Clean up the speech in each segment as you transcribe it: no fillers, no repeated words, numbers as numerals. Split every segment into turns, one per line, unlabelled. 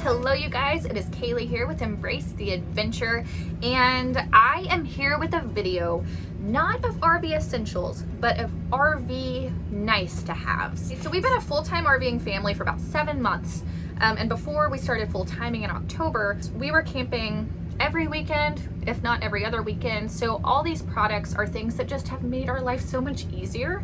Hello you guys, it is Kaylee here with Embrace the Adventure, and I am here with a video not of RV essentials but of RV nice to haves. So we've been a full-time RVing family for about 7 months, and before we started full-timing in October, we were camping every weekend, if not every other weekend. So all these products are things that just have made our life so much easier.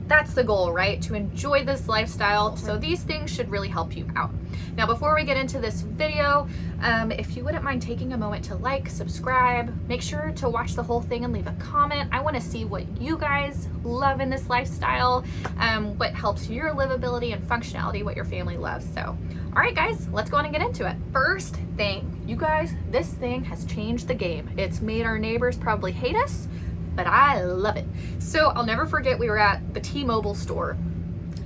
That's the goal, right? To enjoy this lifestyle. So these things should really help you out. Now, before we get into this video, if you wouldn't mind taking a moment to like, subscribe, make sure to watch the whole thing and leave a comment. I want to see what you guys love in this lifestyle, what helps your livability and functionality, what your family loves. So, all right, guys, let's go on and get into it. First thing, you guys, this thing has changed the game. It's made our neighbors probably hate us, but I love it. So I'll never forget, we were at the T-Mobile store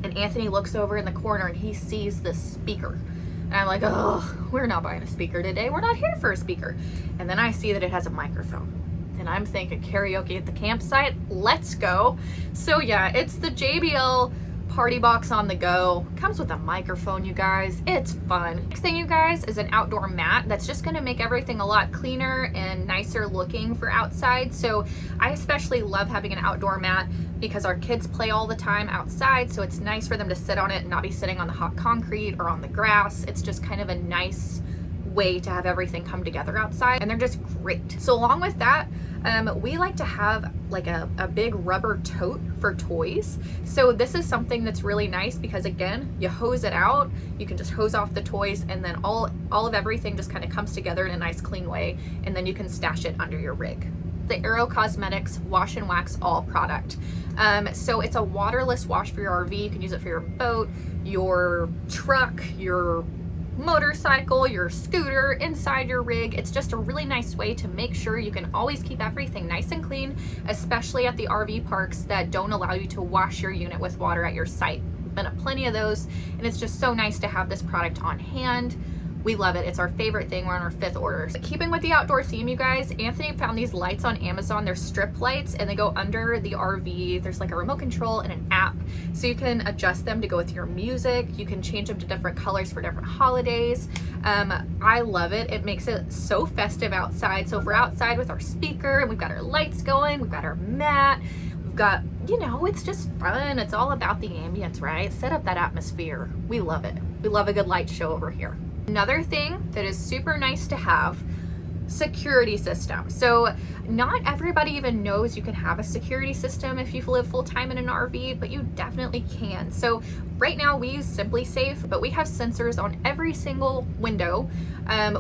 and Anthony looks over in the corner and he sees this speaker. And I'm like, oh, we're not buying a speaker today. We're not here for a speaker. And then I see that it has a microphone. And I'm thinking karaoke at the campsite, let's go. So yeah, it's the JBL Party Box on the go. Comes with a microphone, you guys. It's fun. Next thing, you guys, is an outdoor mat that's just gonna make everything a lot cleaner and nicer looking for outside. So I especially love having an outdoor mat because our kids play all the time outside, so it's nice for them to sit on it and not be sitting on the hot concrete or on the grass. It's just kind of a nice way to have everything come together outside, and they're just great. So along with that, we like to have like a big rubber tote for toys. So this is something that's really nice because, again, you hose it out, you can just hose off the toys, and then all of everything just kind of comes together in a nice clean way, and then you can stash it under your rig. The Aero Cosmetics Wash and Wax All product. So it's a waterless wash for your RV. You can use it for your boat, your truck, your motorcycle, your scooter, inside your rig. It's just a really nice way to make sure you can always keep everything nice and clean, especially at the RV parks that don't allow you to wash your unit with water at your site. Been at plenty of those, and it's just so nice to have this product on hand. We love it. It's our favorite thing. We're on our 5th order. So keeping with the outdoor theme, you guys, Anthony found these lights on Amazon. They're strip lights and they go under the RV. There's like a remote control and an app, so you can adjust them to go with your music. You can change them to different colors for different holidays. I love it. It makes it so festive outside. So if we're outside with our speaker and we've got our lights going, we've got our mat, we've got, you know, it's just fun. It's all about the ambience, right? Set up that atmosphere. We love it. We love a good light show over here. Another thing that is super nice to have, security system. So not everybody even knows you can have a security system if you live full-time in an RV, but you definitely can. So right now we use Simply Safe, but we have sensors on every single window.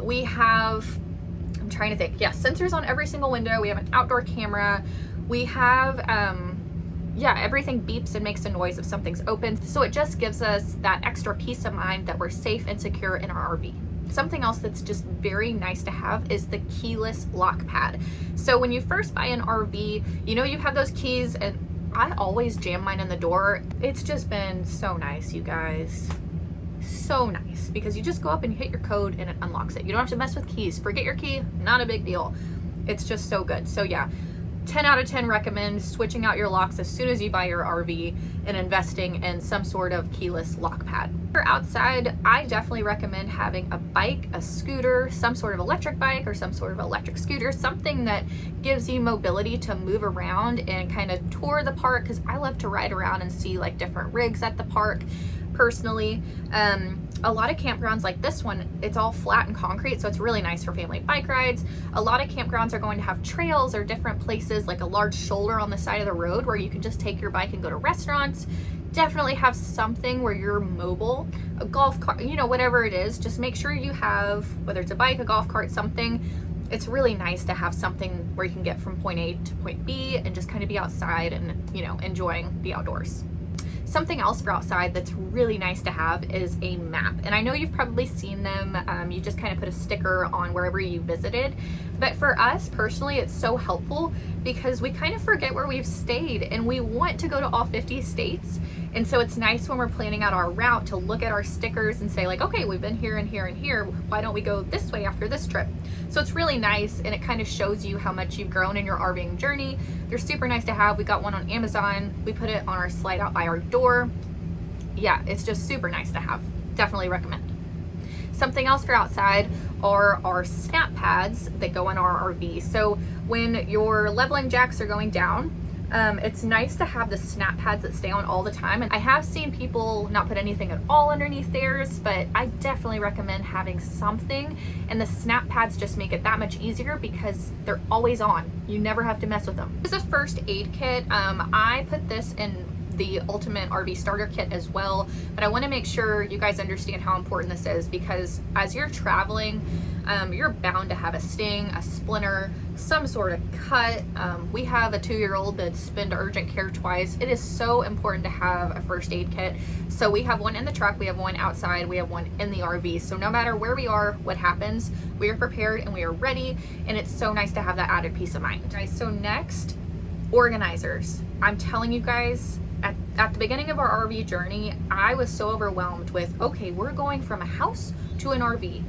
We have, I'm trying to think, yeah, sensors on every single window. We have an outdoor camera. We have, yeah, everything beeps and makes a noise if something's open. So it just gives us that extra peace of mind that we're safe and secure in our RV. Something else that's just very nice to have is the keyless lock pad. So when you first buy an RV, you know, you have those keys, and I always jam mine in the door. It's just been so nice, you guys. So nice, because you just go up and you hit your code and it unlocks it. You don't have to mess with keys. Forget your key, not a big deal. It's just so good. So yeah, 10 out of 10 recommend switching out your locks as soon as you buy your RV and investing in some sort of keyless lock pad. For outside, I definitely recommend having a bike, a scooter, some sort of electric bike or some sort of electric scooter, something that gives you mobility to move around and kind of tour the park, because I love to ride around and see like different rigs at the park personally. A lot of campgrounds like this one, it's all flat and concrete, so it's really nice for family bike rides. A lot of campgrounds are going to have trails or different places, like a large shoulder on the side of the road where you can just take your bike and go to restaurants. Definitely have something where you're mobile, a golf cart, you know, whatever it is. Just make sure you have, whether it's a bike, a golf cart, something. It's really nice to have something where you can get from point A to point B and just kind of be outside and, you know, enjoying the outdoors. Something else for outside that's really nice to have is a map. And I know you've probably seen them. You just kind of put a sticker on wherever you visited. But for us personally, it's so helpful because we kind of forget where we've stayed and we want to go to all 50 states. And so it's nice when we're planning out our route to look at our stickers and say like, okay, we've been here and here and here. Why don't we go this way after this trip? So it's really nice, and it kind of shows you how much you've grown in your RVing journey. They're super nice to have. We got one on Amazon. We put it on our slide out by our door. Yeah, it's just super nice to have. Definitely recommend. Something else for outside are our snap pads that go in our RV. So when your leveling jacks are going down, it's nice to have the snap pads that stay on all the time. And I have seen people not put anything at all underneath theirs, but I definitely recommend having something. And the snap pads just make it that much easier because they're always on. You never have to mess with them. This is a first aid kit. I put this in the ultimate RV starter kit as well, but I want to make sure you guys understand how important this is, because as you're traveling, you're bound to have a sting, a splinter, some sort of cut. We have a 2-year-old that's been to urgent care twice. It is so important to have a first aid kit. So we have one in the truck, we have one outside, we have one in the RV. So no matter where we are, what happens, we are prepared and we are ready, and it's so nice to have that added peace of mind. Guys, so next, organizers. I'm telling you guys, at the beginning of our RV journey, I was so overwhelmed with, okay, we're going from a house to an RV.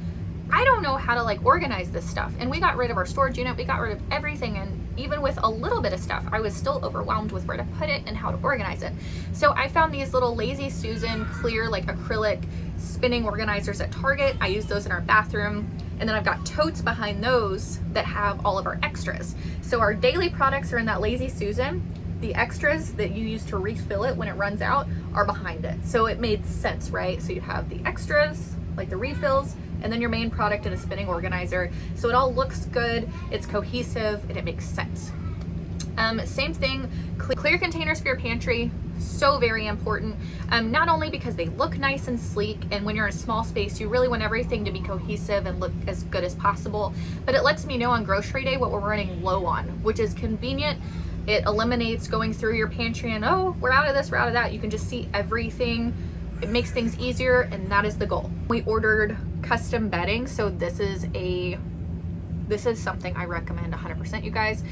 I don't know how to like organize this stuff. And we got rid of our storage unit, we got rid of everything. And even with a little bit of stuff, I was still overwhelmed with where to put it and how to organize it. So I found these little Lazy Susan clear, like acrylic spinning organizers at Target. I use those in our bathroom. And then I've got totes behind those that have all of our extras. So our daily products are in that Lazy Susan. The extras that you use to refill it when it runs out are behind it. So it made sense, right? So you have the extras, like the refills, and then your main product in a spinning organizer. So it all looks good, it's cohesive, and it makes sense. Same thing, clear containers for your pantry, so very important. Not only because they look nice and sleek, and when you're in a small space, you really want everything to be cohesive and look as good as possible, but it lets me know on grocery day what we're running low on, which is convenient. It eliminates going through your pantry and, oh, we're out of this, we're out of that. You can just see everything. It makes things easier, and that is the goal. We ordered custom bedding, so this is something I recommend 100%, you guys.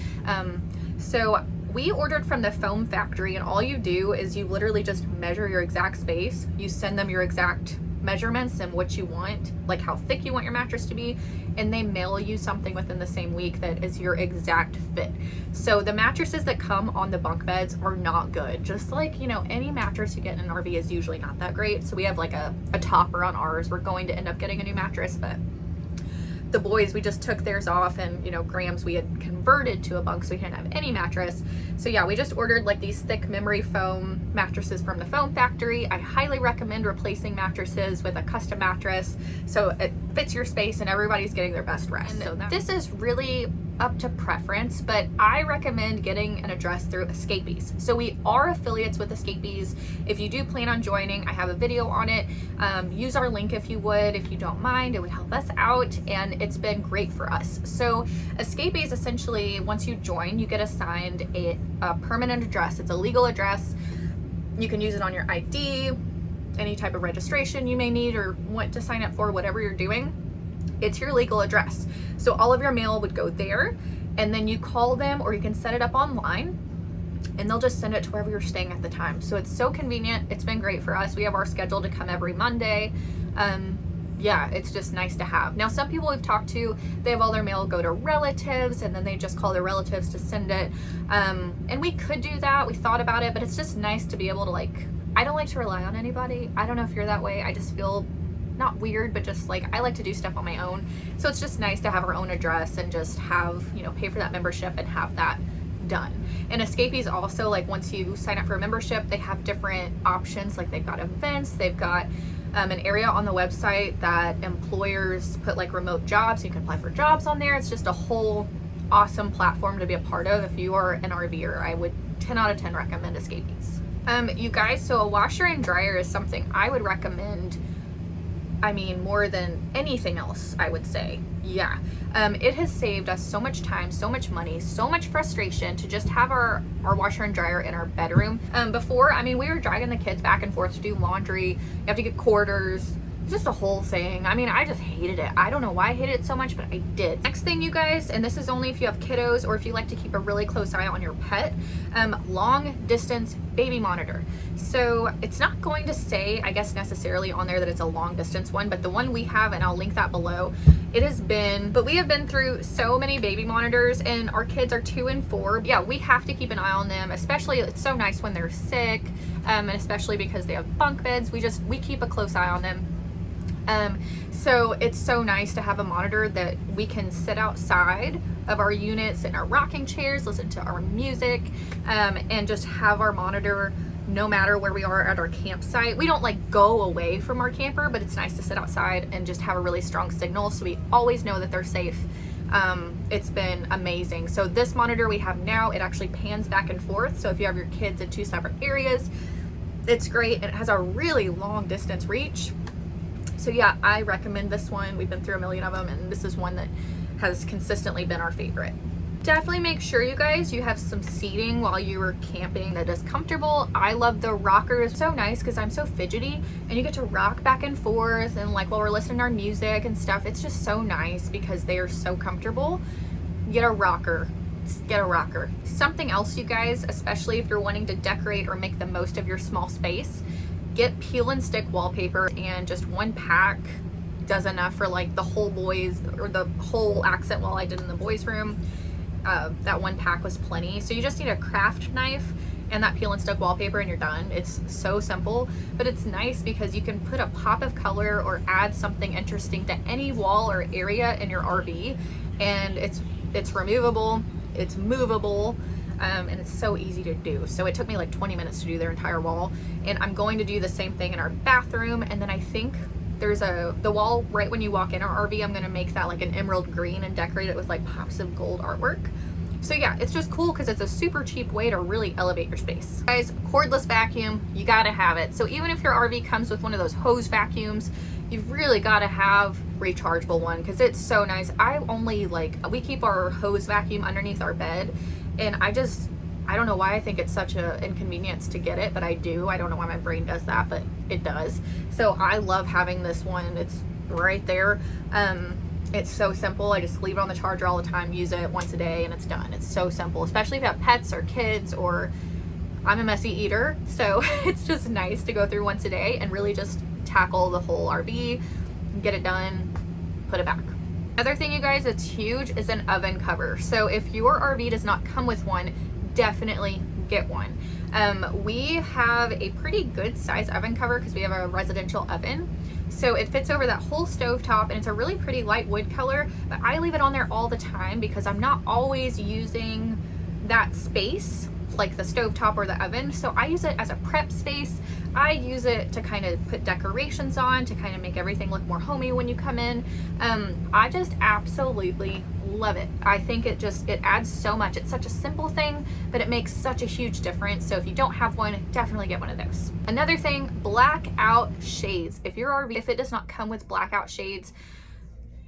So we ordered from the foam factory, and all you do is you literally just measure your exact space. You send them your exact measurements and what you want, like how thick you want your mattress to be, and they mail you something within the same week that is your exact fit. So the mattresses that come on the bunk beds are not good. Just like, you know, any mattress you get in an RV is usually not that great. So we have like a topper on ours. We're going to end up getting a new mattress, but the boys, we just took theirs off, and you know, Graham's we had converted to a bunk, so we didn't have any mattress. So yeah, we just ordered like these thick memory foam mattresses from the foam factory. I highly recommend replacing mattresses with a custom mattress so it fits your space and everybody's getting their best rest. And so this is really up to preference, but I recommend getting an address through Escapees. So we are affiliates with Escapees. If you do plan on joining, I have a video on it. Use our link if you would. If you don't mind, it would help us out, and it's been great for us. So Escapees, essentially, once you join, you get assigned a permanent address. It's a legal address. You can use it on your ID, any type of registration you may need or want to sign up for, whatever you're doing. It's your legal address. So all of your mail would go there, and then you call them, or you can set it up online, and they'll just send it to wherever you're staying at the time. So it's so convenient. It's been great for us. We have our schedule to come every Monday. Yeah, it's just nice to have. Now, some people we've talked to, they have all their mail go to relatives, and then they just call their relatives to send it. And we could do that. We thought about it, but it's just nice to be able to, like, I don't like to rely on anybody. I don't know if you're that way. I just feel not weird, but just like I like to do stuff on my own. So it's just nice to have our own address and just have, you know, pay for that membership and have that done. And Escapees also, like, once you sign up for a membership, they have different options. Like, they've got events, they've got an area on the website that employers put like remote jobs. You can apply for jobs on there. It's just a whole awesome platform to be a part of. If you are an RVer, I would 10 out of 10 recommend Escapees. You guys, so a washer and dryer is something I would recommend, I mean, more than anything else, I would say. Yeah, it has saved us so much time, so much money, so much frustration to just have our washer and dryer in our bedroom. Before, I mean, we were dragging the kids back and forth to do laundry. You have to get quarters, just a whole thing. I mean, I just hated it. I don't know why I hated it so much, but I did. Next thing, you guys, and this is only if you have kiddos or if you like to keep a really close eye on your pet, long distance baby monitor. So it's not going to say, I guess, necessarily on there that it's a long distance one, but the one we have, and I'll link that below, it has been, but we have been through so many baby monitors, and our kids are 2 and 4. Yeah, we have to keep an eye on them, especially, it's so nice when they're sick, and especially because they have bunk beds. We keep a close eye on them. So So it's so nice to have a monitor that we can sit outside of our units in our rocking chairs, listen to our music, and just have our monitor no matter where we are at our campsite. We don't like go away from our camper, but it's nice to sit outside and just have a really strong signal so we always know that they're safe. It's been amazing. So this monitor we have now, it actually pans back and forth. So if you have your kids in 2 separate areas, it's great. And it has a really long distance reach. So yeah, I recommend this one. We've been through a million of them, and this is one that has consistently been our favorite. Definitely make sure you guys, you have some seating while you are camping that is comfortable. I love the rockers. So nice because I'm so fidgety, and you get to rock back and forth, and like while we're listening to our music and stuff, it's just so nice because they are so comfortable. Get a rocker. Get a rocker. Something else, you guys, especially if you're wanting to decorate or make the most of your small space, get peel and stick wallpaper, and just 1 pack does enough for like the whole boys, or the whole accent wall I did in the boys room. That 1 pack was plenty. So you just need a craft knife and that peel and stick wallpaper and you're done. It's so simple, but it's nice because you can put a pop of color or add something interesting to any wall or area in your RV, and it's removable, it's movable, and it's so easy to do. So it took me like 20 minutes to do their entire wall, and I'm going to do the same thing in our bathroom. And then I think there's the wall right when you walk in our RV, I'm gonna make that like an emerald green and decorate it with like pops of gold artwork. So yeah, it's just cool because it's a super cheap way to really elevate your space. Guys, cordless vacuum, you gotta have it. So even if your RV comes with one of those hose vacuums, you've really gotta have rechargeable one because it's so nice. We keep our hose vacuum underneath our bed, and I don't know why I think it's such an inconvenience to get it, but I do. I don't know why my brain does that, but it does. So I love having this one. It's right there. It's so simple. I just leave it on the charger all the time, use it once a day, and it's done. It's so simple, especially if you have pets or kids, or I'm a messy eater. So it's just nice to go through once a day and really just tackle the whole RV, get it done, put it back. Another thing, you guys, that's huge is an oven cover. So if your RV does not come with one, definitely get one. We have a pretty good size oven cover because we have a residential oven. So it fits over that whole stove top, and it's a really pretty light wood color, but I leave it on there all the time because I'm not always using that space like the stove top or the oven. So I use it as a prep space. I use it to kind of put decorations on, to kind of make everything look more homey when you come in. I just absolutely love it. I think it adds so much. It's such a simple thing, but it makes such a huge difference. So if you don't have one, definitely get one of those. Another thing, blackout shades. If your RV, if it does not come with blackout shades,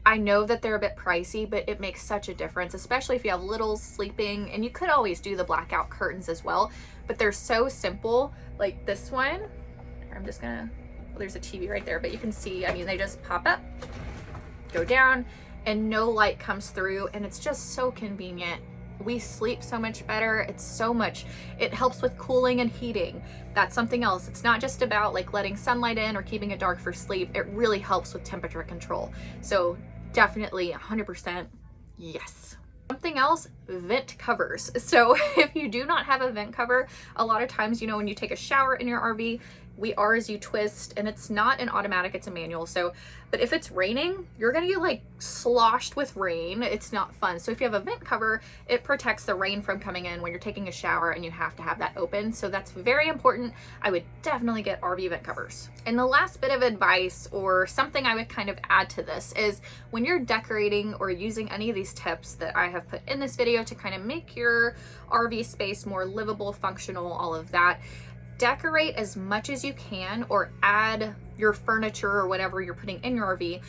I know that they're a bit pricey, but it makes such a difference, especially if you have littles sleeping. And you could always do the blackout curtains as well, but they're so simple. Like this one, I'm just gonna, well, there's a TV right there, but you can see, I mean, they just pop up, go down, and no light comes through, and it's just so convenient. We sleep so much better. It helps with cooling and heating. That's something else. It's not just about like letting sunlight in or keeping it dark for sleep. It really helps with temperature control. So definitely 100% yes. Something else, vent covers. So if you do not have a vent cover, a lot of times, you know, when you take a shower in your RV, ours you twist, and it's not an automatic, it's a manual. So, but if it's raining, you're gonna get like sloshed with rain. It's not fun. So if you have a vent cover, it protects the rain from coming in when you're taking a shower, and you have to have that open. So that's very important. I would definitely get RV vent covers. And the last bit of advice, or something I would kind of add to this, is when you're decorating or using any of these tips that I have put in this video to kind of make your RV space more livable, functional, all of that, decorate as much as you can, or add your furniture or whatever you're putting in your RV.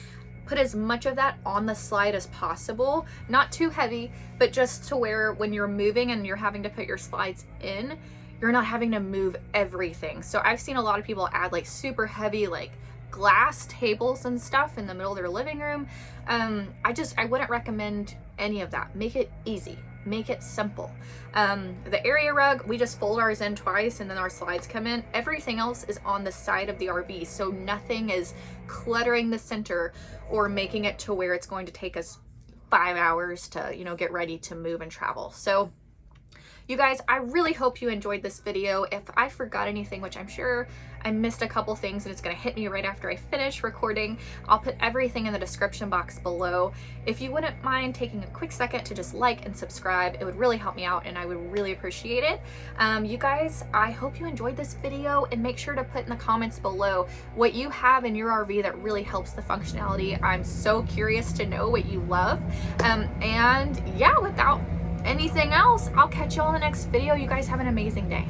Put as much of that on the slide as possible. Not too heavy, but just to where when you're moving and you're having to put your slides in, you're not having to move everything. So I've seen a lot of people add like super heavy like glass tables and stuff in the middle of their living room. I wouldn't recommend any of that. Make it easy. Make it simple. The area rug, we just fold ours in twice and then our slides come in. Everything else is on the side of the RV, so nothing is cluttering the center or making it to where it's going to take us 5 hours to, you know, get ready to move and travel. So You guys, I really hope you enjoyed this video. If I forgot anything, which I'm sure I missed a couple things and it's gonna hit me right after I finish recording, I'll put everything in the description box below. If you wouldn't mind taking a quick second to just like and subscribe, it would really help me out and I would really appreciate it. You guys, I hope you enjoyed this video, and make sure to put in the comments below what you have in your RV that really helps the functionality. I'm so curious to know what you love. And yeah, without anything else, I'll catch you all in the next video. You guys have an amazing day.